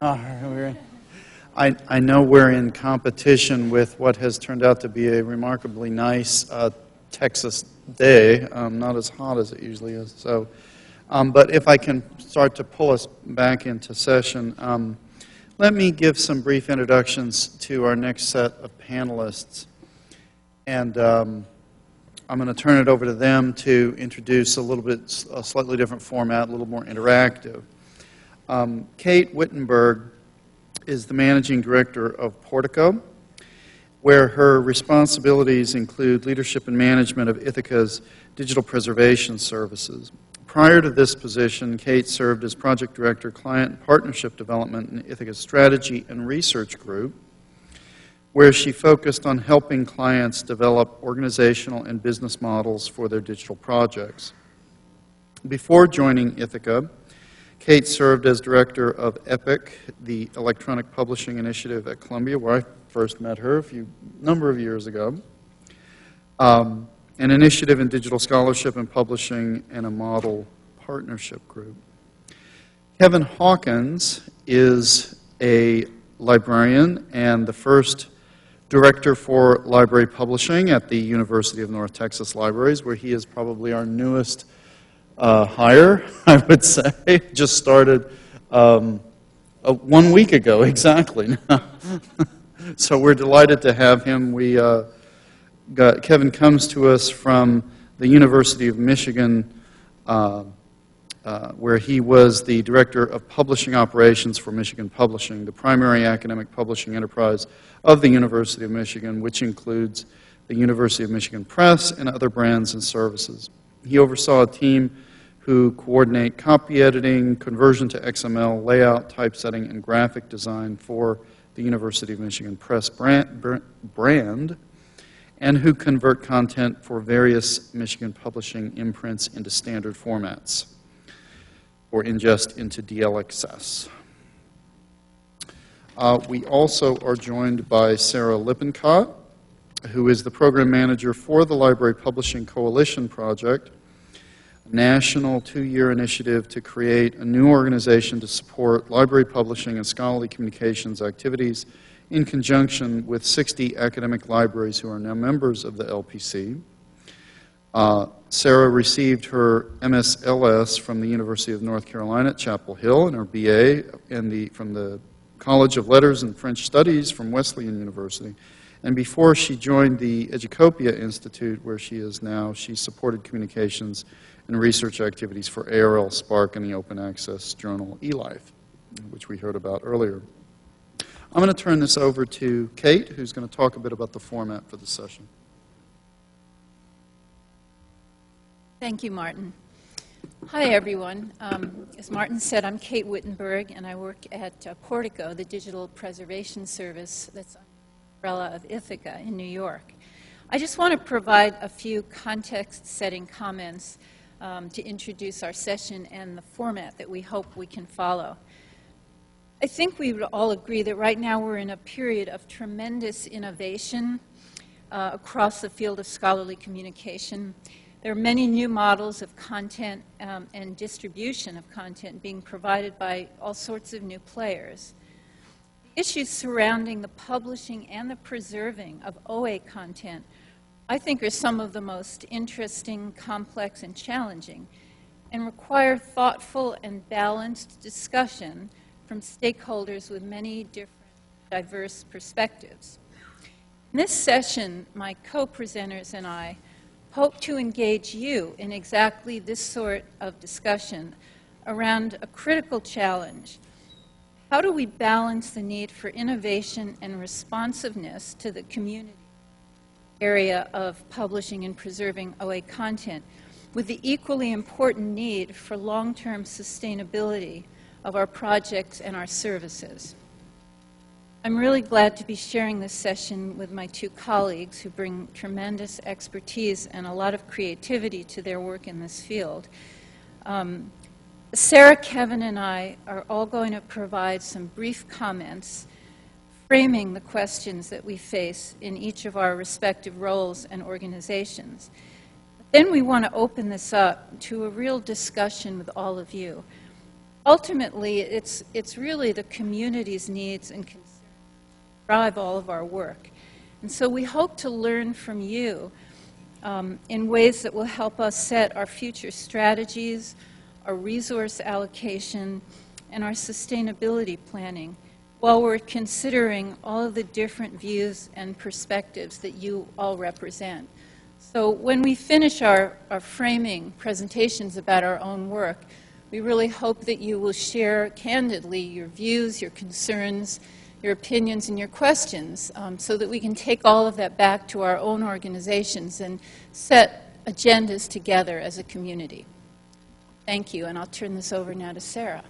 I know we're in competition with what has turned out to be a remarkably nice Texas day, not as hot as it usually is. So, but if I can start to pull us back into session, let me give some brief introductions to our next set of panelists. And I'm going to turn it over to them to introduce a slightly different format, a little more interactive. Kate Wittenberg is the managing director of Portico, where her responsibilities include leadership and management of Ithaca's digital preservation services. Prior to this position, Kate served as project director, client and partnership development in Ithaca's strategy and research group, where she focused on helping clients develop organizational and business models for their digital projects. Before joining Ithaca, Kate served as director of EPIC, the electronic publishing initiative at Columbia, where I first met her a number of years ago, an initiative in digital scholarship and publishing, and a model partnership group. Kevin Hawkins is a librarian and the first director for library publishing at the University of North Texas Libraries, where he is probably our newest hire, I would say. Just started 1 week ago, exactly. So we're delighted to have him. Kevin comes to us from the University of Michigan, where he was the director of publishing operations for Michigan Publishing, the primary academic publishing enterprise of the University of Michigan, which includes the University of Michigan Press and other brands and services. He oversaw a team who coordinate copy editing, conversion to XML, layout, typesetting, and graphic design for the University of Michigan Press brand, and who convert content for various Michigan publishing imprints into standard formats or ingest into DLXS. We also are joined by Sarah Lippincott, who is the program manager for the Library Publishing Coalition Project, a national 2-year initiative to create a new organization to support library publishing and scholarly communications activities in conjunction with 60 academic libraries who are now members of the LPC. Sarah received her MSLS from the University of North Carolina at Chapel Hill and her BA from the College of Letters and French Studies from Wesleyan University. And before she joined the Educopia Institute, where she is now, she supported communications and research activities for ARL, Spark, and the open access journal eLife, which we heard about earlier. I'm going to turn this over to Kate, who's going to talk a bit about the format for the session. Thank you, Martin. Hi, everyone. As Martin said, I'm Kate Wittenberg, and I work at Portico, the digital preservation service that's under the umbrella of Ithaca in New York. I just want to provide a few context-setting comments to introduce our session and the format that we hope we can follow. I think we would all agree that right now we're in a period of tremendous innovation across the field of scholarly communication. There are many new models of content and distribution of content being provided by all sorts of new players. Issues surrounding the publishing and the preserving of OA content, I think, are some of the most interesting, complex, and challenging, and require thoughtful and balanced discussion from stakeholders with many different, diverse perspectives. In this session, my co-presenters and I hope to engage you in exactly this sort of discussion around a critical challenge. How do we balance the need for innovation and responsiveness to the community area of publishing and preserving OA content with the equally important need for long-term sustainability of our projects and our services? I'm really glad to be sharing this session with my two colleagues who bring tremendous expertise and a lot of creativity to their work in this field. Sarah, Kevin, and I are all going to provide some brief comments framing the questions that we face in each of our respective roles and organizations. Then we want to open this up to a real discussion with all of you ultimately, it's really the community's needs and concerns that drive all of our work. And so we hope to learn from you in ways that will help us set our future strategies, our resource allocation, and our sustainability planning while we're considering all of the different views and perspectives that you all represent. So when we finish our framing presentations about our own work, we really hope that you will share candidly your views, your concerns, your opinions, and your questions so that we can take all of that back to our own organizations and set agendas together as a community. Thank you, and I'll turn this over now to Sarah.